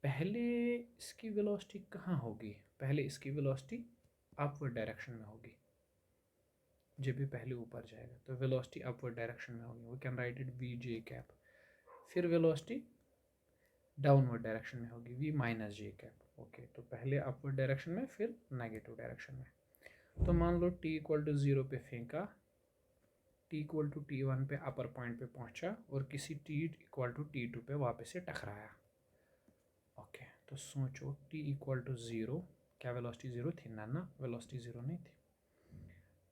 पहले इसकी वेलोसिटी कहाँ होगी, पहले इसकी वेलोसिटी अपवर्ड डायरेक्शन में होगी, जब भी पहले ऊपर जाएगा तो वेलोसिटी अपवर्ड डायरेक्शन में होगी, we can write it v j cap. फिर वेलोसिटी डाउनवर्ड डायरेक्शन में होगी, v minus j cap. Okay, तो पहले अपवर्ड डायरेक्शन में, फिर नेगेटिव डायरेक्शन में। तो मान लो t इक्वल टू ज़ीरो पे फेंका, t इक्वल टू t1 पे अपर पॉइंट पे पहुंचा, और किसी t इक्वल टू t2 पे वापस से टकराया। ओके, तो सोचो t इक्वल टू ज़ीरो, क्या वेलोसिटी ज़ीरो थी ना, वेलोसिटी ज़ीरो नहीं थी,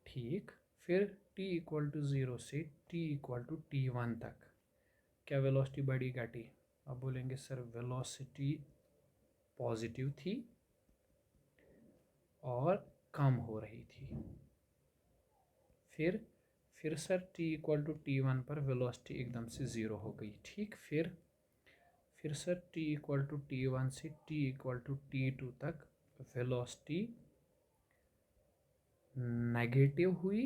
ठीक। फिर t इक्वल टू ज़ीरो से t इक्वल टू t1 तक क्या वेलोसिटी बढ़ी घटी, अब बोलेंगे सर वेलोसिटी पॉजिटिव थी और कम हो रही थी। फिर sir t equal to t1 पर वेलोसिटी एकदम से ज़ीरो हो गई, ठीक। फिर sir t equal to t1 से t इक्वल टू t2 तक वेलोसिटी नेगेटिव हुई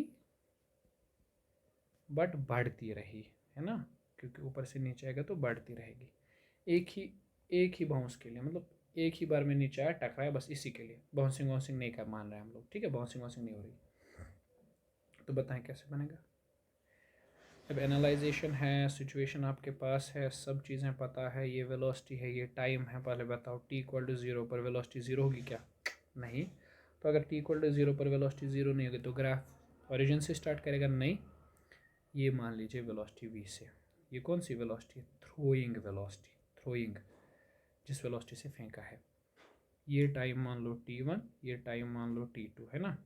बट बढ़ती रही, है ना, क्योंकि ऊपर से नीचे आएगा तो बढ़ती रहेगी। एक ही बाउंस के लिए, मतलब एक ही बार में नीचे आया, टकराया, बस इसी के लिए। बाउंसिंग वाउंसिंग नहीं कर मान रहे हैं हम लोग, ठीक है, बाउंसिंग वाउंसिंग नहीं हो रही। तो बताएं कैसे बनेगा। अब एनालाइजेशन है, सिचुएशन आपके पास है, सब चीज़ें पता है, ये वेलोसिटी है, ये टाइम है। पहले बताओ t इक्वल टू ज़ीरो पर वेलोसिटी ज़ीरो होगी क्या, नहीं। तो अगर t इक्वल टू ज़ीरो पर वेलोसिटी ज़ीरो नहीं होगी तो ग्राफ ओरिजिन से स्टार्ट करेगा, नहीं। ये मान लीजिए वेलोसिटी v से, ये कौन सी वेलोसिटी है, थ्रोइंग वेलोसिटी, थ्रोइंग, जिस वेलोसिटी से फेंका है। ये टाइम मान लो t1, ये टाइम मान लो t2, है ना।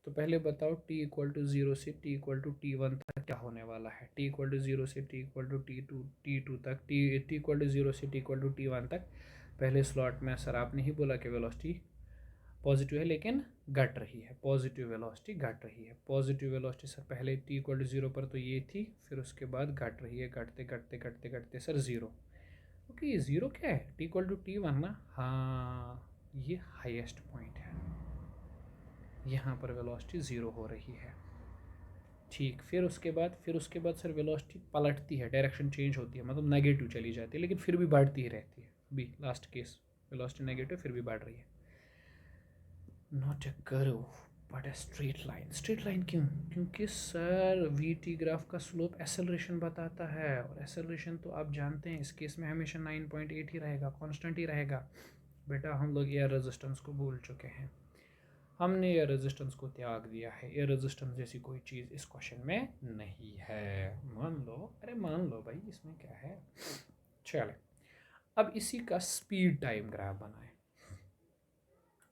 तो पहले बताओ t इक्वल टू ज़ीरो से t इक्वल टू t1 तक क्या होने वाला है, t इक्वल टू ज़ीरो से t इक्वल टू t2 तक, t इक्वल टू ज़ीरो से t इक्वल टू t1 तक। पहले स्लॉट में सर आपने ही बोला कि वेलोसिटी पॉजिटिव है लेकिन घट रही है, पॉजिटिव वेलोसिटी घट रही है। पॉजिटिव वेलोसिटी सर पहले t इक्वल टू ज़ीरो पर तो ये थी, फिर उसके बाद घट रही है, घटते घटते घटते घटते सर ज़ीरो। ओके, ये ज़ीरो क्या है, t इक्वल टू t1 ना, हाँ, ये हाईएस्ट पॉइंट है, यहाँ पर वेलोसिटी ज़ीरो हो रही है, ठीक। फिर उसके बाद सर वेलोसिटी पलटती है, डायरेक्शन चेंज होती है, मतलब नेगेटिव चली जाती है, लेकिन फिर भी बढ़ती ही रहती है। अभी लास्ट केस वेलोसिटी नेगेटिव फिर भी बढ़ रही है। Not a curve but a straight line. Straight line क्यों, क्योंकि सर वी टी ग्राफ का स्लोप एक्सेलरेशन बताता है, और एक्सेलरेशन तो आप जानते हैं इस केस में हमेशा 9.8 ही रहेगा, कांस्टेंट ही रहेगा। बेटा हम लोग एयर रेजिस्टेंस को भूल चुके हैं, हमने एयर रेजिस्टेंस को त्याग दिया है, एयर रेजिस्टेंस जैसी कोई चीज़ इस क्वेश्चन में नहीं है, मान लो, अरे मान लो भाई, इसमें क्या है। चले अब इसी का स्पीड टाइम ग्राफ बनाए।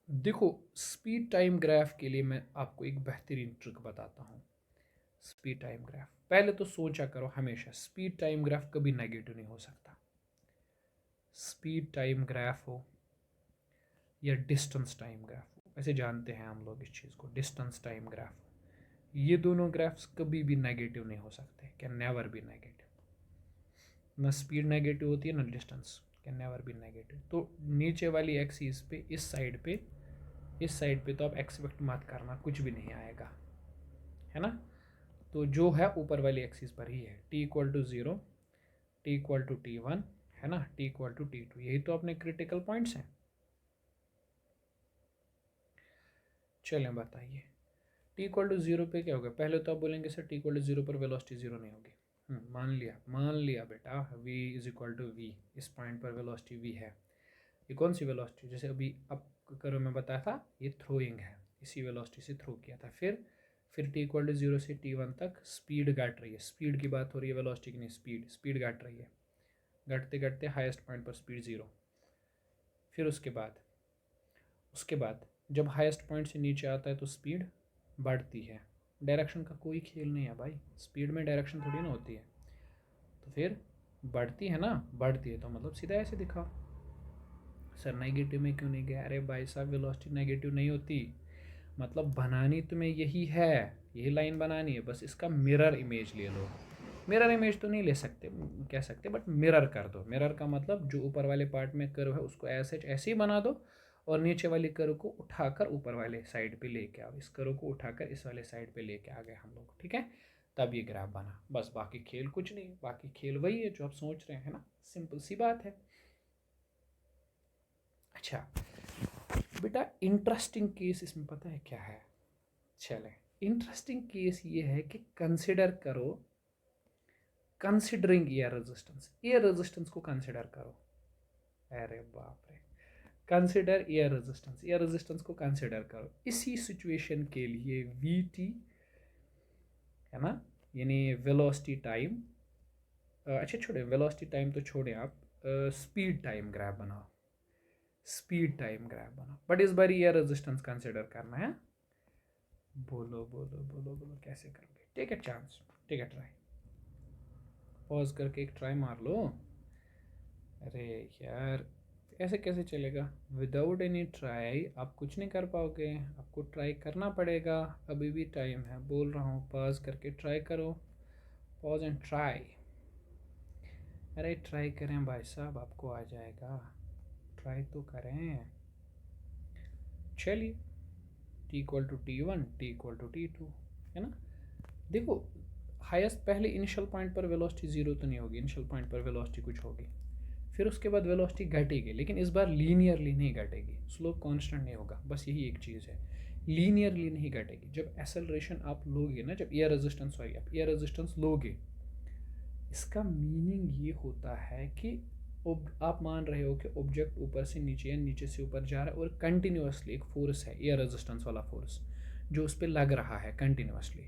देखो स्पीड टाइम ग्राफ के लिए मैं आपको एक बेहतरीन ट्रिक बताता हूँ। स्पीड टाइम ग्राफ, पहले तो सोचा करो हमेशा स्पीड टाइम ग्राफ कभी नेगेटिव नहीं हो सकता। स्पीड टाइम ग्राफ हो या डिस्टेंस टाइम ग्राफ हो, वैसे जानते हैं हम लोग इस चीज़ को, डिस्टेंस टाइम ग्राफ, ये दोनों ग्राफ्स कभी भी नेगेटिव नहीं हो सकते, कैन नेवर बी नेगेटिव। ना स्पीड नेगेटिव होती है ना distance, can never be negative. तो नीचे वाली एक्सिस पे, इस साइड पे तो आप एक्सपेक्ट मत करना, कुछ भी नहीं आएगा, है ना। तो जो है ऊपर वाली एक्सिस पर ही है, t equal to zero, t equal to t1, है ना, t इक्वल टू t2, यही तो अपने क्रिटिकल पॉइंट्स हैं। चलें बताइए, टी इक्वल टू जीरो पे क्या होगा? पहले तो आप बोलेंगे sir t equal to zero पर वेलोसिटी जीरो नहीं होगी। मान लिया बेटा, v is equal to v, इस पॉइंट पर वेलोसिटी v है। ये कौन सी वेलोसिटी? जैसे अभी अब करो मैं बताया था, ये थ्रोइंग है, इसी वेलोसिटी से थ्रो किया था। फिर टी इक्वल टू जीरो से t1 तक स्पीड घट रही है, स्पीड की बात हो रही है, वेलोसिटी की नहीं, स्पीड घट रही है, घटते घटते हाईएस्ट पॉइंट पर स्पीड जीरो। फिर उसके बाद जब हाईएस्ट पॉइंट से नीचे आता है तो स्पीड बढ़ती है। डायरेक्शन का कोई खेल नहीं है भाई, स्पीड में डायरेक्शन थोड़ी ना होती है। तो फिर बढ़ती है ना, बढ़ती है तो मतलब सीधा ऐसे दिखाओ। सर नेगेटिव में क्यों नहीं गया? अरे भाई साहब वेलोसिटी नेगेटिव नहीं होती, मतलब बनानी तुम्हें यही है, यही लाइन बनानी है, बस इसका मिरर इमेज ले लो। मिरर इमेज तो नहीं ले सकते कह सकते, बट मिरर कर दो। मिरर का मतलब जो ऊपर वाले पार्ट में कर्व है उसको ऐसे ही बना दो, और नीचे वाली कर्व को उठाकर ऊपर वाले साइड पे लेके आओ, इस कर्व को उठाकर इस वाले साइड पे लेके आ गए हम लोग, ठीक है? तब ये ग्राफ बना, बस। बाकी खेल कुछ नहीं, बाकी खेल वही है जो आप सोच रहे हैं ना, सिंपल सी बात है। अच्छा बेटा, इंटरेस्टिंग केस इसमें पता है क्या है? चले, इंटरेस्टिंग केस ये है कि कंसिडर करो, कंसिडरिंग एयर रेजिस्टेंस को कंसिडर करो। अरे बाप रे, कंसिडर एयर रेजिस्टेंस को कंसिडर करो। इसी सिचुएशन के लिए वी टी है ना, यानी वेलोसिटी टाइम, अच्छा छोड़े वेलोसिटी टाइम तो छोड़े आप, स्पीड टाइम ग्राफ बनाओ, बट इस बार एयर रेजिस्टेंस कंसिडर करना है। बोलो बोलो बोलो बोलो, कैसे करोगे? Take a chance, take a try, pause करके एक ट्राई मार लो। अरे यार ऐसे कैसे चलेगा? विदाउट एनी ट्राई आप कुछ नहीं कर पाओगे, आपको ट्राई करना पड़ेगा। अभी भी टाइम है, बोल रहा हूँ पॉज करके ट्राई करो, पॉज एंड ट्राई। अरे ट्राई करें भाई साहब, आपको आ जाएगा, ट्राई तो करें। चलिए, t equal to T1, t equal to T2, है ना? देखो हाईएस्ट पहले इनिशियल पॉइंट पर वेलोसिटी जीरो तो नहीं होगी, इनिशियल पॉइंट पर वेलोसिटी कुछ होगी, फिर उसके बाद वेलोसिटी घटेगी, लेकिन इस बार लीनियरली नहीं घटेगी, स्लोप कांस्टेंट नहीं होगा, बस यही एक चीज़ है, लीनियरली नहीं घटेगी। जब एक्सेलरेशन आप लोगे ना, जब एयर रेजिस्टेंस सॉरी आप एयर रेजिस्टेंस लोगे, इसका मीनिंग ये होता है कि आप मान रहे हो कि ऑब्जेक्ट ऊपर से नीचे या नीचे से ऊपर जा रहा है, और कंटिन्यूसली एक फोर्स है, एयर रेजिस्टेंस वाला फोर्स जो उस पर लग रहा है कंटिन्यूसली,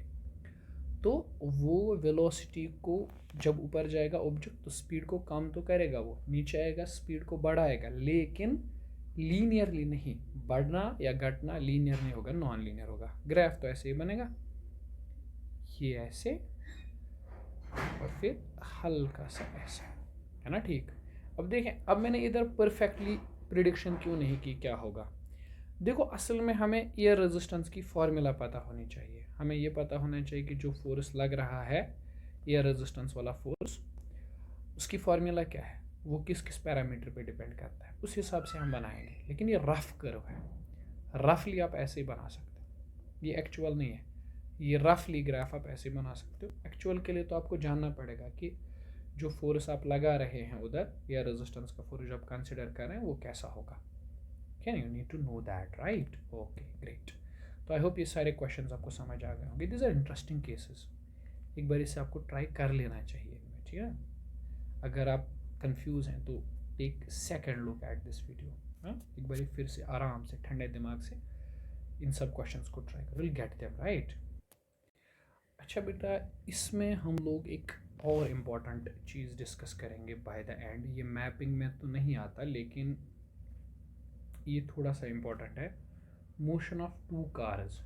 तो वो वेलोसिटी को जब ऊपर जाएगा ऑब्जेक्ट तो स्पीड को कम तो करेगा, वो नीचे आएगा स्पीड को बढ़ाएगा, लेकिन लीनियरली नहीं। बढ़ना या घटना लीनियर नहीं होगा, नॉन लीनियर होगा। ग्राफ तो ऐसे ही बनेगा, ये ऐसे और फिर हल्का सा ऐसा, है ना? ठीक। अब देखें, अब मैंने इधर परफेक्टली प्रिडिक्शन क्यों नहीं की क्या होगा। देखो असल में हमें एयर रेजिस्टेंस की फॉर्मूला पता होनी चाहिए, हमें ये पता होना चाहिए कि जो फोर्स लग रहा है एयर रेजिस्टेंस वाला फोर्स, उसकी फॉर्मूला क्या है, वो किस किस पैरामीटर पे डिपेंड करता है, उस हिसाब से हम बनाएंगे। लेकिन ये रफ कर्व है, रफली आप ऐसे ही बना सकते हो, ये एक्चुअल नहीं है, ये रफली ग्राफ आप ऐसे बना सकते हो। एक्चुअल के लिए तो आपको जानना पड़ेगा कि जो फोर्स आप लगा रहे हैं उधर, एयर रेजिस्टेंस का फोर्स जो आप कंसिडर कर रहे हैं वो कैसा होगा। Can you need to know that, right? Okay great. तो आई होप ये सारे क्वेश्चंस आपको समझ आ गए होंगे। दिस आर इंटरेस्टिंग केसेस, एक बार इसे आपको ट्राई कर लेना चाहिए, ठीक है? अगर आप कंफ्यूज हैं तो take second look at this video, हाँ, एक बार फिर से आराम से ठंडे दिमाग से इन सब क्वेश्चंस को ट्राई करो, विल गेट देम राइट। अच्छा बेटा, इसमें हम लोग एक और इम्पॉर्टेंट चीज़ डिस्कस करेंगे बाय द एंड। ये मैपिंग में तो नहीं आता, लेकिन ये थोड़ा सा इम्पोर्टेंट है। मोशन ऑफ टू कार्स,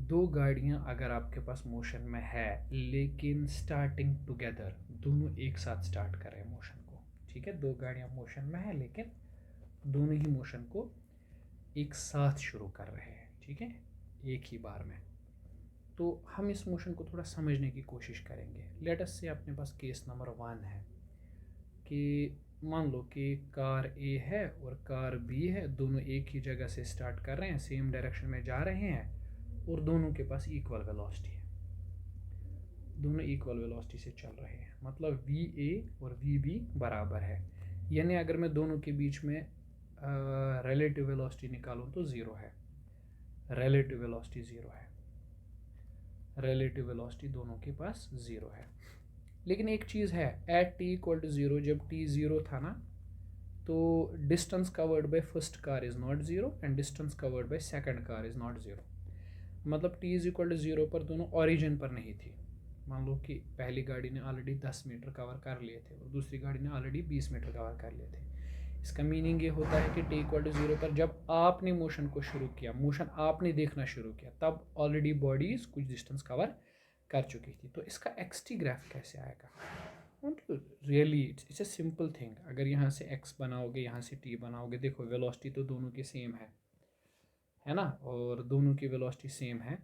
दो गाड़ियाँ अगर आपके पास मोशन में है, लेकिन स्टार्टिंग टुगेदर, दोनों एक साथ स्टार्ट कर रहे हैं मोशन को, ठीक है? दो गाड़ियाँ मोशन में है, लेकिन दोनों ही मोशन को एक साथ शुरू कर रहे हैं, ठीक है, एक ही बार में। तो हम इस मोशन को थोड़ा समझने की कोशिश करेंगे। लेट अस से अपने पास केस नंबर 1 है कि मान लो कि कार ए है और कार बी है, दोनों एक ही जगह से स्टार्ट कर रहे हैं, सेम डायरेक्शन में जा रहे हैं, और दोनों के पास इक्वल वेलोसिटी है, दोनों इक्वल वेलोसिटी से चल रहे हैं, मतलब वी ए और वी बी बराबर है। यानी अगर मैं दोनों के बीच में रिलेटिव वेलोसिटी निकालूं तो ज़ीरो है। रिलेटिव वेलोसिटी ज़ीरो है, रिलेटिव वेलोसिटी दोनों के पास ज़ीरो है। लेकिन एक चीज़ है, at T equal to zero, जब टी ज़ीरो था ना, तो distance covered by first car is not zero and distance covered by second car is not zero. मतलब T is equal to zero पर दोनों ओरिजिन पर नहीं थी। मान लो कि पहली गाड़ी ने ऑलरेडी 10 मीटर कवर कर लिए थे और दूसरी गाड़ी ने ऑलरेडी 20 मीटर कवर कर लिए थे। इसका मीनिंग ये होता है कि टी इक्वल टू ज़ीरो पर जब आपने मोशन को शुरू किया, मोशन आपने देखना शुरू किया, तब ऑलरेडी बॉडीज़ कुछ डिस्टेंस कवर कर चुकी थी। तो इसका एक्स टी ग्राफ कैसे आएगा? Really it's a simple thing. अगर यहाँ से एक्स बनाओगे, यहाँ से टी बनाओगे, देखो वेलोसिटी तो दोनों की सेम है ना, और दोनों की वेलोसिटी सेम है।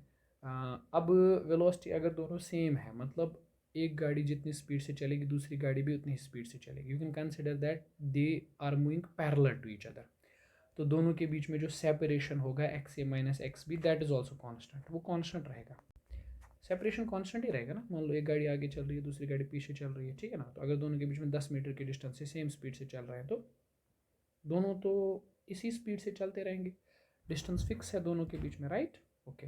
अब वेलोसिटी अगर दोनों सेम है, मतलब एक गाड़ी जितनी स्पीड से चलेगी दूसरी गाड़ी भी उतनी स्पीड से चलेगी। You can consider that they are moving parallel to each other. तो दोनों के बीच में जो सेपरेशन होगा x a minus x b, that is also constant, वो कॉन्स्टेंट रहेगा। सेपरेशन कांस्टेंट ही रहेगा ना। मान लो एक गाड़ी आगे चल रही है, दूसरी गाड़ी पीछे चल रही है, ठीक है ना। तो अगर दोनों के बीच में 10 मीटर की डिस्टेंस से सेम स्पीड से चल रहे हैं, तो दोनों तो इसी स्पीड से चलते रहेंगे, डिस्टेंस फिक्स है दोनों के बीच में, राइट। ओके,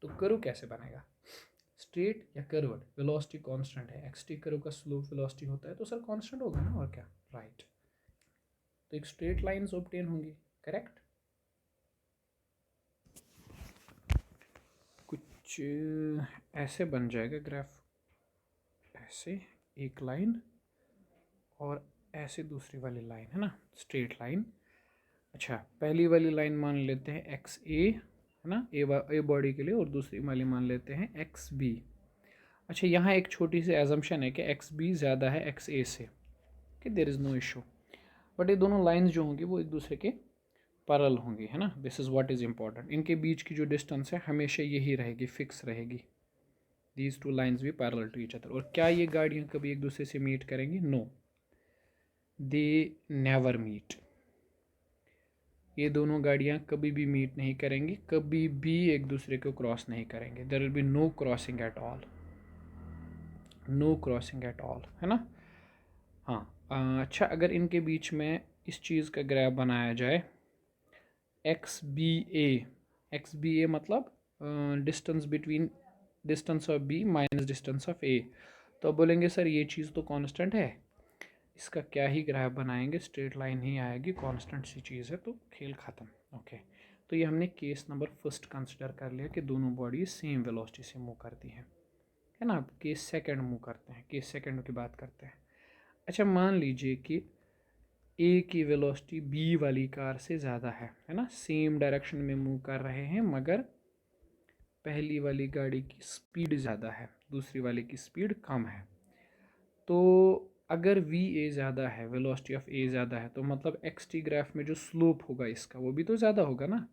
तो कर्व कैसे बनेगा? स्ट्रेट या कर्व्ड, वेलोसिटी कांस्टेंट है, एक्स टी कर्व का स्लोप वेलोसिटी होता है, तो सर कांस्टेंट होगा ना, और क्या, राइट। तो एक स्ट्रेट लाइंस ऑब्टेन होंगी, करेक्ट। कुछ ऐसे बन जाएगा ग्राफ, ऐसे एक लाइन और ऐसे दूसरी वाली लाइन, है ना, स्ट्रेट लाइन। अच्छा, पहली वाली लाइन मान लेते हैं एक्स ए, है ना, ए बॉडी के लिए, और दूसरी वाली मान लेते हैं एक्स बी। अच्छा, यहाँ एक छोटी सी एजम्पशन है कि एक्स बी ज़्यादा है एक्स ए से, कि there is no issue. But ये दोनों लाइंस जो होंगी वो एक दूसरे के पैरेलल होंगी, है ना। This is what is important. इनके बीच की जो डिस्टेंस है हमेशा यही रहेगी, फिक्स रहेगी। दीज टू लाइन्स भी पैरेलल टू ईच अदर। और क्या ये गाड़ियाँ कभी एक दूसरे से मीट करेंगी? No, they never meet. ये दोनों गाड़ियाँ कभी भी मीट नहीं करेंगी, कभी भी एक दूसरे को क्रॉस नहीं करेंगे। There will be no crossing at all, no crossing at all, है ना। हाँ, अच्छा, अगर इनके बीच में इस चीज़ का ग्राफ बनाया जाए, एक्स बी ए मतलब distance between distance of B minus distance of A, तो बोलेंगे सर ये चीज़ तो कांस्टेंट है, इसका क्या ही ग्राफ बनाएंगे, स्ट्रेट लाइन ही आएगी, कांस्टेंट सी चीज़ है, तो खेल ख़त्म। ओके, तो ये हमने केस नंबर फर्स्ट कंसिडर कर लिया कि दोनों बॉडीज सेम वेलोसिटी से मूव करती हैं, है ना। अब केस सेकंड मूव करते हैं, केस सेकंड की बात करते हैं। अच्छा, मान लीजिए कि ए की वेलोसिटी बी वाली कार से ज़्यादा है ना, सेम डायरेक्शन में मूव कर रहे हैं, मगर पहली वाली गाड़ी की स्पीड ज़्यादा है, दूसरी वाली की स्पीड कम है। तो अगर वी ए ज़्यादा है, वेलोसिटी ऑफ ए ज़्यादा है, तो मतलब एक्स टी ग्राफ में जो स्लोप होगा इसका वो भी तो ज़्यादा होगा ना।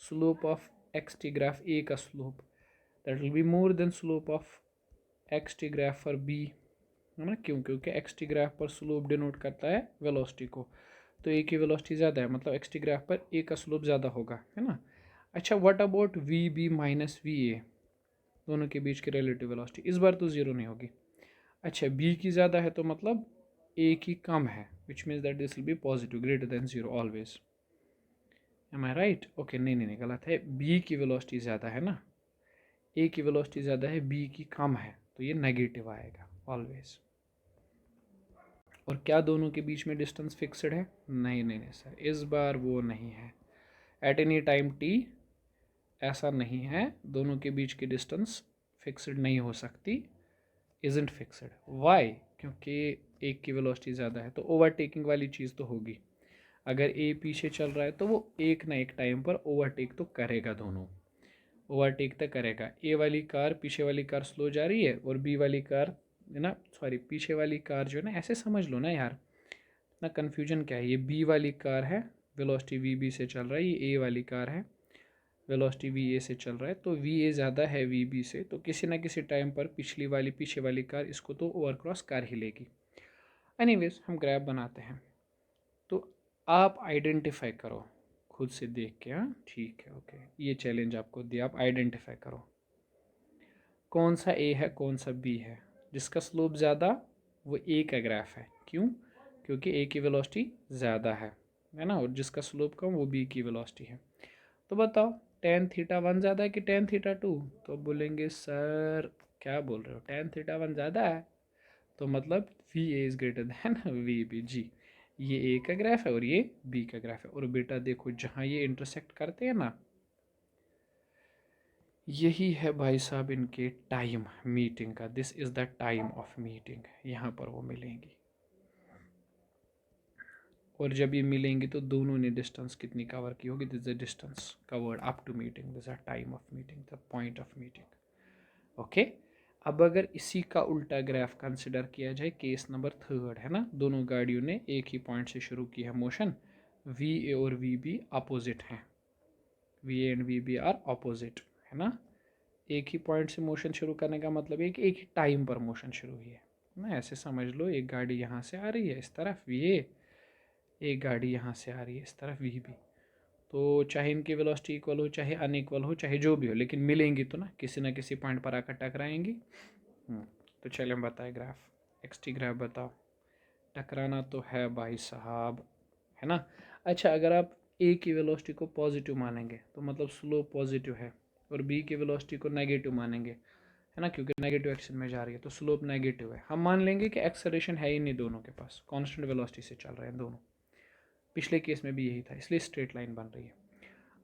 Slope of X T graph A का slope that will be more than slope of X T graph for B, है ना। क्यों? क्योंकि एक्स टी ग्राफ पर स्लोप डिनोट करता है वेलोसिटी को, तो ए की वेलोसिटी ज़्यादा है, मतलब एक्स टी ग्राफ पर ए का स्लोप ज़्यादा होगा, है ना। अच्छा, what about v b minus v a, दोनों के बीच की रिलेटिव वेलोसिटी इस बार तो ज़ीरो नहीं होगी। अच्छा, बी की ज़्यादा है तो मतलब ए की कम है, which means that this will be positive, greater than zero always. Am I right? Okay, नहीं गलत है, बी की वेलोसिटी ज़्यादा है ना, ए की वेलोसिटी ज़्यादा है, बी की कम है, तो ये नेगेटिव आएगा ऑलवेज। और क्या दोनों के बीच में डिस्टेंस फिक्सड है? नहीं सर, इस बार वो नहीं है। एट एनी टाइम टी ऐसा नहीं है, दोनों के बीच की डिस्टेंस फिक्सड नहीं हो सकती, इजंट फिक्सड। वाई? क्योंकि एक की वेलोसिटी ज़्यादा है, तो ओवरटेकिंग वाली चीज़ तो होगी। अगर ए पीछे चल रहा है तो वो एक ना एक टाइम पर ओवरटेक तो करेगा, दोनों ओवरटेक तो करेगा। ए वाली कार, पीछे वाली कार स्लो जा रही है, और बी वाली कार, है ना, सॉरी, पीछे वाली कार जो है ना, ऐसे समझ लो ना यार, इतना कन्फ्यूजन क्या है। ये बी वाली कार है, वेलोसिटी वी बी से चल रहा है, ये ए वाली कार है, वेलोसिटी वी ए से चल रहा है, तो वी ए ज़्यादा है वी बी से, तो किसी ना किसी टाइम पर पीछे वाली कार इसको तो ओवर क्रॉस कर ही लेगी। एनीवेज, हम ग्राफ बनाते हैं, तो आप आइडेंटिफाई करो खुद से देख के। हाँ, ठीक है, ओके, ये चैलेंज आपको दिया, आप आइडेंटिफाई करो कौन सा ए है कौन सा बी है। जिसका स्लोप ज़्यादा वो ए का ग्राफ है, क्यों? क्योंकि ए की वेलोसिटी ज़्यादा है ना, और जिसका स्लोप कम वो बी की वेलोसिटी है। तो बताओ टेन थीटा वन ज़्यादा है कि टेन थीटा टू? तो बोलेंगे सर क्या बोल रहे हो, टेन थीटा वन ज़्यादा है, तो मतलब V A is greater than V B. जी, ये ए का ग्राफ है और ये बी का ग्राफ है। और बेटा देखो जहाँ ये इंटरसेक्ट करते हैं ना, यही है भाई साहब इनके टाइम मीटिंग का। This is the time of meeting, यहाँ पर वो मिलेंगी। और जब ये मिलेंगे तो दोनों ने डिस्टेंस कितनी कवर की होगी? This the distance covered up to meeting, this the time of meeting, the point of meeting. Okay, अब अगर इसी का उल्टा ग्राफ कंसिडर किया जाए, केस नंबर थर्ड है ना, दोनों गाड़ियों ने एक ही पॉइंट से शुरू की है मोशन, वी ए और वी बी अपोजिट हैं, V A and V B are opposite, है ना। एक ही पॉइंट से मोशन शुरू करने का मतलब है कि एक ही टाइम पर मोशन शुरू हुई है ना। ऐसे समझ लो, एक गाड़ी यहाँ से आ रही है इस तरफ वी ए, एक गाड़ी यहाँ से आ रही है इस तरफ वी बी। तो चाहे इनकी वेलोसिटी इक्वल हो, चाहे अनइक्वल हो, चाहे जो भी हो, लेकिन मिलेंगी तो ना, किसी ना किसी पॉइंट पर आकर टकराएंगी। तो चलिए हम बताएं ग्राफ, एक्स टी ग्राफ बताओ। टकराना तो है भाई साहब, है ना। अच्छा, अगर आप ए की वेलोसिटी को पॉजिटिव मानेंगे तो मतलब स्लोप पॉजिटिव है, और बी की वेलोसिटी को नेगेटिव मानेंगे, है ना, क्योंकि नेगेटिव एक्शन में जा रही है तो स्लोप नेगेटिव है। हम मान लेंगे कि एक्सेलरेशन है ही नहीं दोनों के पास, कांस्टेंट वेलोसिटी से चल रहे हैं दोनों। पिछले केस में भी यही था, इसलिए स्ट्रेट लाइन बन रही है।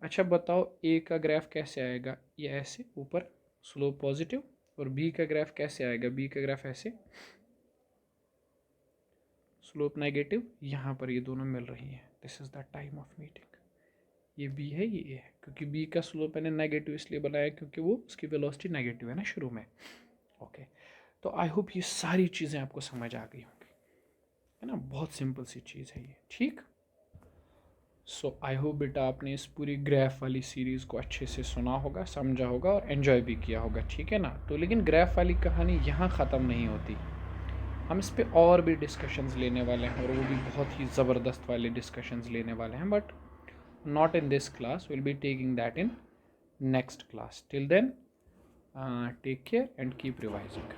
अच्छा बताओ, ए का ग्राफ कैसे आएगा? ये ऐसे ऊपर स्लोप पॉजिटिव, और बी का ग्राफ कैसे आएगा? बी का ग्राफ ऐसे स्लोप नेगेटिव, यहाँ पर ये दोनों मिल रही हैं। This is the time of meeting. ये बी है, ये ए है, क्योंकि बी का स्लोप मैंने नेगेटिव इसलिए बनाया क्योंकि वो उसकी वेलोसिटी नेगेटिव है ना शुरू में। ओके, तो आई होप ये सारी चीज़ें आपको समझ आ गई होंगी, है ना। बहुत सिंपल सी चीज़ है ये, ठीक। सो आई होप बेटा आपने इस पूरी ग्राफ वाली सीरीज़ को अच्छे से सुना होगा, समझा होगा और एन्जॉय भी किया होगा, ठीक है ना। तो लेकिन ग्राफ वाली कहानी यहाँ ख़त्म नहीं होती, हम इस पे और भी डिस्कशंस लेने वाले हैं, और वो भी बहुत ही ज़बरदस्त वाले डिस्कशंस लेने वाले हैं, but not in this class, will be taking that in next class. Till then take care and keep revising.